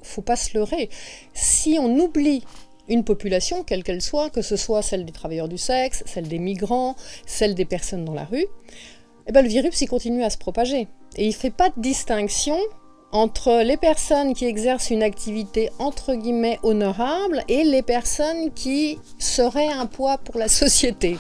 Faut pas se leurrer. Si on oublie une population, quelle qu'elle soit, que ce soit celle des travailleurs du sexe, celle des migrants, celle des personnes dans la rue, eh ben le virus il continue à se propager. Et il ne fait pas de distinction entre les personnes qui exercent une activité entre guillemets honorable et les personnes qui seraient un poids pour la société.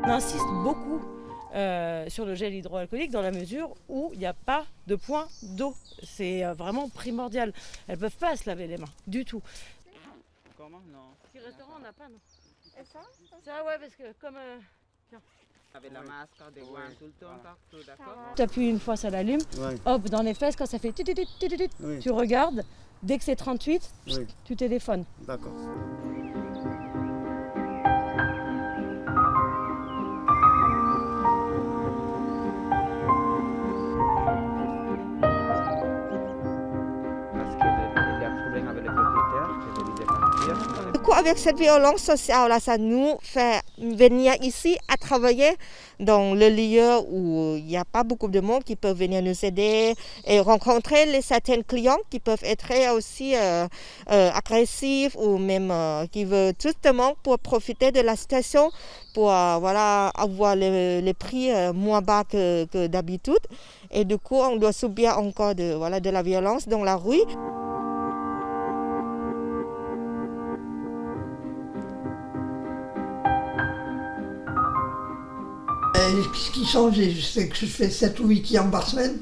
On insiste beaucoup sur le gel hydroalcoolique dans la mesure où il n'y a pas de point d'eau. C'est vraiment primordial. Elles ne peuvent pas se laver les mains, du tout. Comment? Non. Petit restaurant, on n'a pas, non. Et ça? Ça, ouais, parce que comme... Avec la masque, des gants tout le temps, partout, d'accord? Tu appuies une fois, ça l'allume. Ouais. Hop, dans les fesses, quand ça fait Oui. tu regardes. Dès que c'est 38, Oui. tu téléphones. D'accord. Parce qu'il y a un problème avec le propriétaire, je vais lui partir. Du coup, avec cette violence sociale, ça nous fait venir ici à travailler dans le lieu où il n'y a pas beaucoup de monde qui peuvent venir nous aider et rencontrer certains clients qui peuvent être aussi agressifs ou même qui veulent justement pour profiter de la situation pour avoir les prix moins bas que d'habitude. Et du coup, on doit subir encore de la violence dans la rue. Ce qui change, c'est que je fais 7 ou 8 clients par semaine.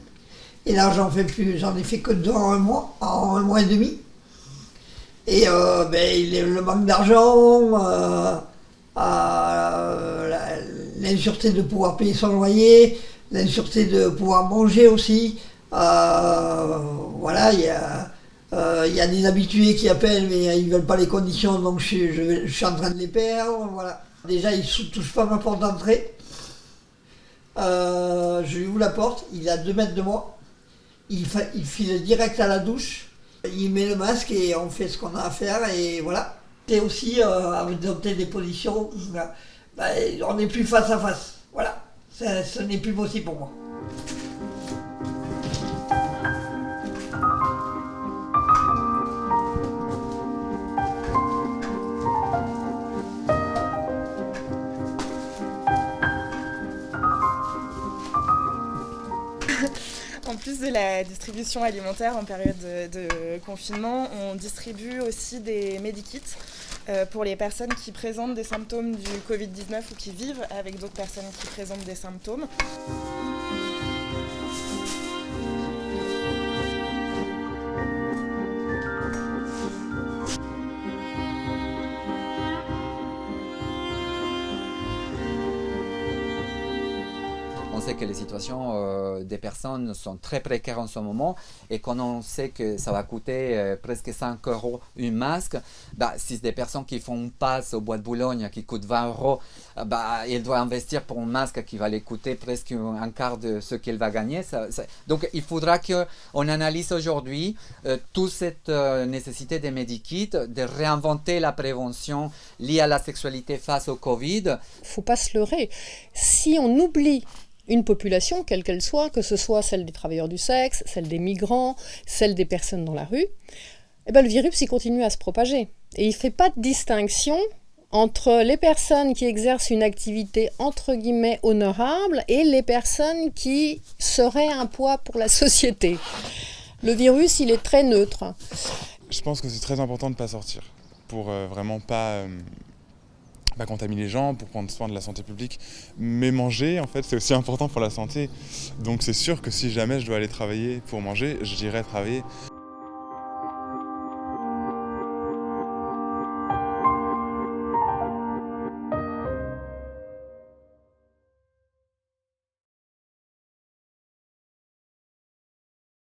Et là, j'en ai fait que 2 en un mois et demi. Et le manque d'argent, l'insureté de pouvoir payer son loyer, l'insureté de pouvoir manger aussi. Il y a des habitués qui appellent, mais ils ne veulent pas les conditions, donc je suis en train de les perdre. Voilà. Déjà, ils ne touchent pas ma porte d'entrée. Je lui ouvre la porte, il est à 2 mètres de moi, il file direct à la douche, il met le masque et on fait ce qu'on a à faire et voilà. Et aussi adopter des positions, on n'est plus face à face, voilà, ce n'est plus possible pour moi. En plus de la distribution alimentaire en période de confinement, on distribue aussi des medikits pour les personnes qui présentent des symptômes du Covid-19 ou qui vivent avec d'autres personnes qui présentent des symptômes. On sait que les situations des personnes sont très précaires en ce moment et quand on sait que ça va coûter presque 5 € une masque, si c'est des personnes qui font une passe au Bois de Boulogne qui coûte 20 €, ils doivent investir pour un masque qui va les coûter presque un quart de ce qu'il va gagner. Donc il faudra qu'on analyse aujourd'hui toute cette nécessité des medikits, de réinventer la prévention liée à la sexualité face au Covid. Faut pas se leurrer. Si on oublie une population, quelle qu'elle soit, que ce soit celle des travailleurs du sexe, celle des migrants, celle des personnes dans la rue, eh ben le virus il continue à se propager. Et il ne fait pas de distinction entre les personnes qui exercent une activité entre guillemets honorable et les personnes qui seraient un poids pour la société. Le virus, il est très neutre. Je pense que c'est très important de ne pas sortir pour vraiment pas contaminer les gens, pour prendre soin de la santé publique. Mais manger, en fait, c'est aussi important pour la santé. Donc c'est sûr que si jamais je dois aller travailler pour manger, j'irai travailler.